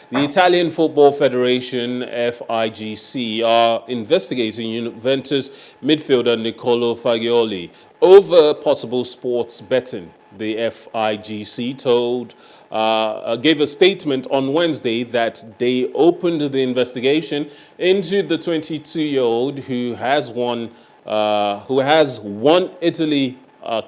The Italian Football Federation, FIGC, are investigating Juventus midfielder Nicolo Fagioli over possible sports betting. The FIGC gave a statement on Wednesday that they opened the investigation into the 22-year-old who has won Italy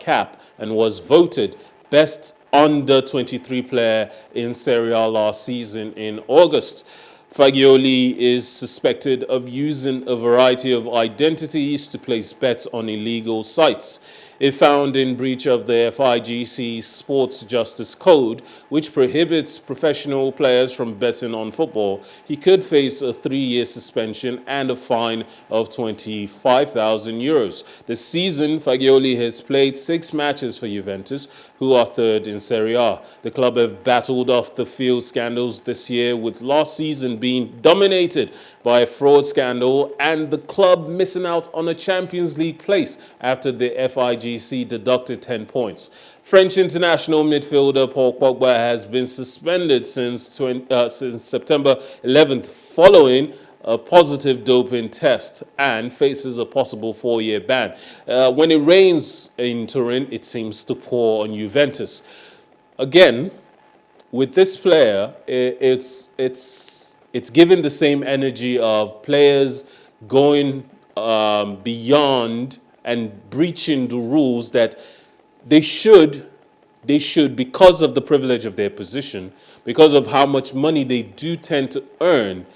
cap and was voted best under 23 player in Serie A last season in August. Fagioli is suspected of using a variety of identities to place bets on illegal sites. If found in breach of the FIGC Sports Justice Code, which prohibits professional players from betting on football, he could face a 3-year suspension and a fine of €25,000. This season, Fagioli has played 6 matches for Juventus, who are third in Serie A. The club have battled off the field scandals this year, with last season being dominated by a fraud scandal and the club missing out on a Champions League place after the FIGC deducted 10 points. French international midfielder Paul Pogba has been suspended since September 11th following a positive doping test and faces a possible 4-year ban. When it rains in Turin, it seems to pour on Juventus. Again, with this player, it's given the same energy of players going beyond and breaching the rules that they should, because of the privilege of their position, because of how much money they do tend to earn,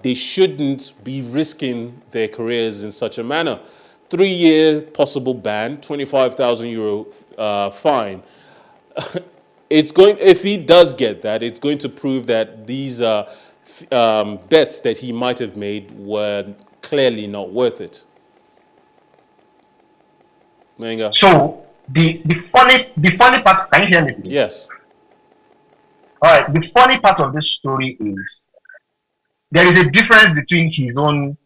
they shouldn't be risking their careers in such a manner. 3-year possible ban, €25,000 fine. If he does get that, it's going to prove that these bets that he might have made were clearly not worth it. Menga. So the funny part, can you hear me, please? Yes. All right. The funny part of this story is there is a difference between his own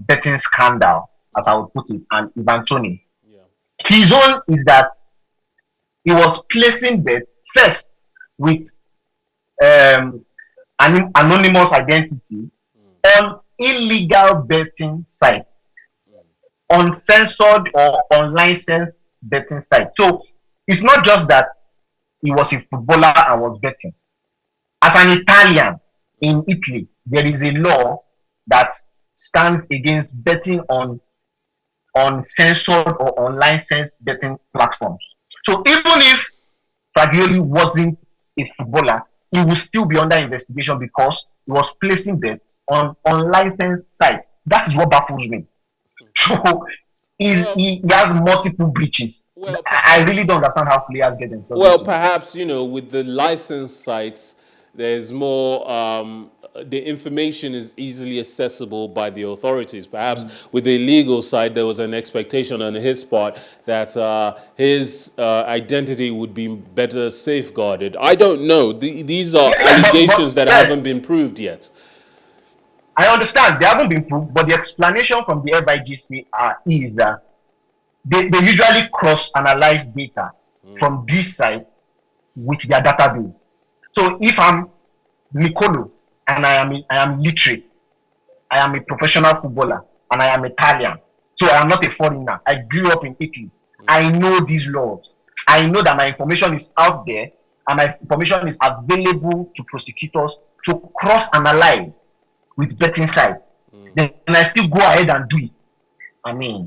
betting scandal, as I would put it, and Ivan Toney's. Yeah. His own is that he was placing bets first with an anonymous identity on illegal betting sites, uncensored or unlicensed betting sites. So it's not just that he was a footballer and was betting. As an Italian in Italy, there is a law that stands against betting on uncensored or unlicensed betting platforms. So even if Fagioli wasn't a footballer, he would still be under investigation because he was placing bets on unlicensed sites. That is what baffles me. So he has multiple breaches. Well, I really don't understand how players get themselves. Well, perhaps, with the licensed sites, there's more, the information is easily accessible by the authorities. Perhaps with the illegal side, there was an expectation on his part that his identity would be better safeguarded. I don't know. These are allegations that haven't been proved yet. I understand they haven't been proved, but the explanation from the FIGC is that they usually cross-analyze data from this site with their database. So if I'm Nicolo and I am literate, I am a professional footballer, and I am Italian, so I am not a foreigner. I grew up in Italy. I know these laws. I know that my information is out there and my information is available to prosecutors to cross-analyze with betting sites. Then I still go ahead and do it. I mean,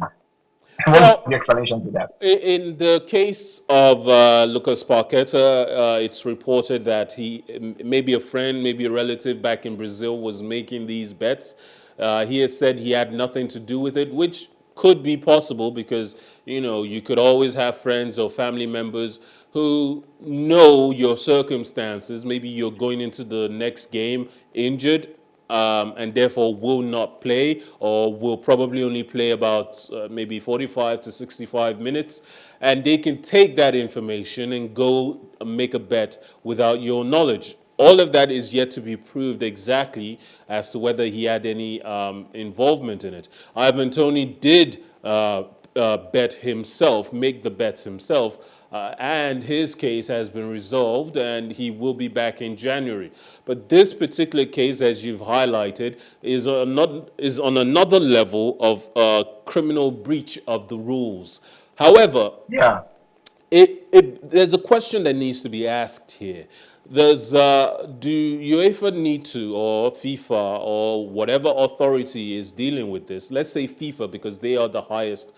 what's the explanation to that? In the case of Lucas Paqueta, it's reported that he, maybe a friend, maybe a relative back in Brazil, was making these bets. He has said he had nothing to do with it, which could be possible because, you could always have friends or family members who know your circumstances. Maybe you're going into the next game injured, and therefore will not play, or will probably only play about maybe 45 to 65 minutes. And they can take that information and go make a bet without your knowledge. All of that is yet to be proved exactly as to whether he had any involvement in it. Ivan Toney did bet himself, make the bets himself, and his case has been resolved, and he will be back in January. But this particular case, as you've highlighted, is on another level of criminal breach of the rules. However, Yeah. there's a question that needs to be asked here. Do UEFA need to, or FIFA, or whatever authority is dealing with this, let's say FIFA because they are the highest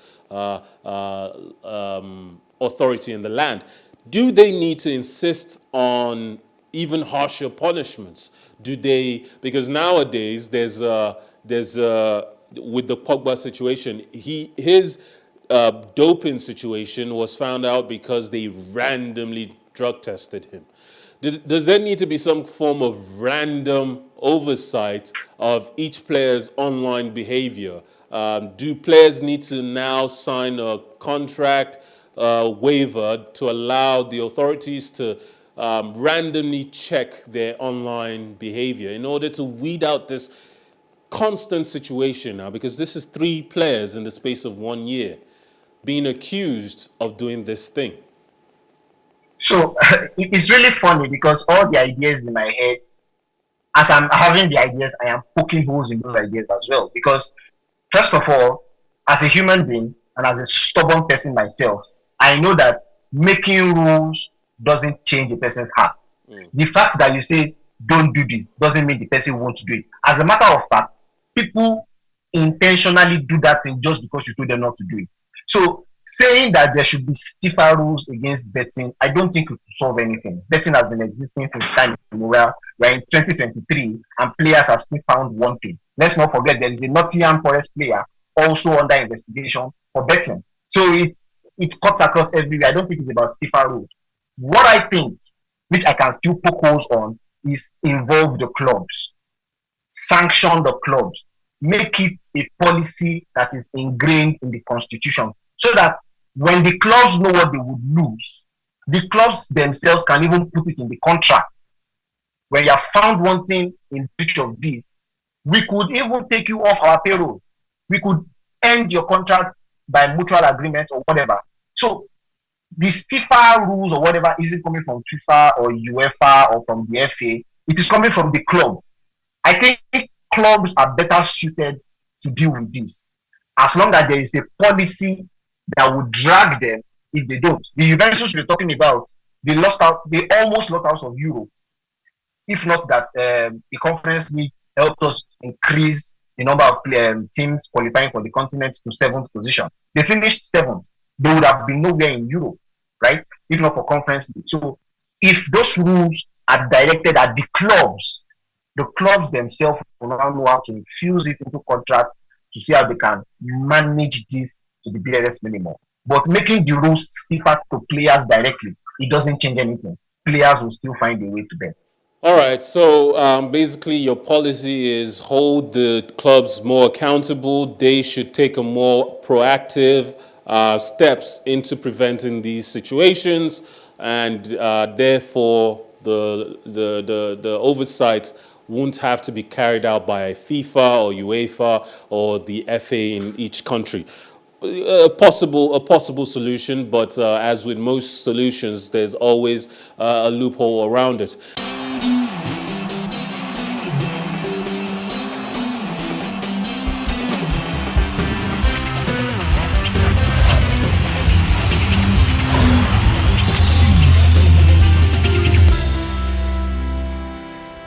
authority in the land, do they need to insist on even harsher punishments? Do they, because nowadays with the Pogba situation, his doping situation was found out because they randomly drug tested him. Does there need to be some form of random oversight of each player's online behavior? Do players need to now sign a contract waiver to allow the authorities to randomly check their online behavior in order to weed out this constant situation now? Because this is 3 players in the space of 1 year being accused of doing this thing. So it's really funny because all the ideas in my head, as I'm having the ideas, I am poking holes in those ideas as well. Because first of all, as a human being and as a stubborn person myself, I know that making rules doesn't change a person's heart. The fact that you say don't do this doesn't mean the person won't do it. As a matter of fact, people intentionally do that thing just because you told them not to do it. So saying that there should be stiffer rules against betting, I don't think it will solve anything. Betting has been existing since time immemorial. We're in 2023 and players are still found wanting. Let's not forget there is a Nottingham Forest player also under investigation for betting. So it cuts across everywhere. I don't think it's about stiffer rules. What I think, which I can still poke holes on, is involve the clubs, sanction the clubs, make it a policy that is ingrained in the constitution, so that when the clubs know what they would lose, the clubs themselves can even put it in the contract. When you are found wanting in breach of this, we could even take you off our payroll. We could end your contract by mutual agreement or whatever. So the stiffer rules or whatever isn't coming from FIFA or UEFA or from the FA. It is coming from the club. I think clubs are better suited to deal with this, as long as there is a policy that would drag them if they don't. The Juventus we're talking about, they almost lost out of Europe. If not that the Conference League helped us increase the number of teams qualifying for the continent to 7th position. They finished 7th. They would have been nowhere in Europe, right? If not for Conference League. So if those rules are directed at the clubs themselves will now know how to infuse it into contracts to see how they can manage this to the barest minimum. But making the rules stiffer to players directly, it doesn't change anything. Players will still find a way to bet. All right, so basically your policy is hold the clubs more accountable. They should take a more proactive steps into preventing these situations, and therefore the oversight won't have to be carried out by FIFA or UEFA or the FA in each country. A possible solution, but as with most solutions, there's always a loophole around it.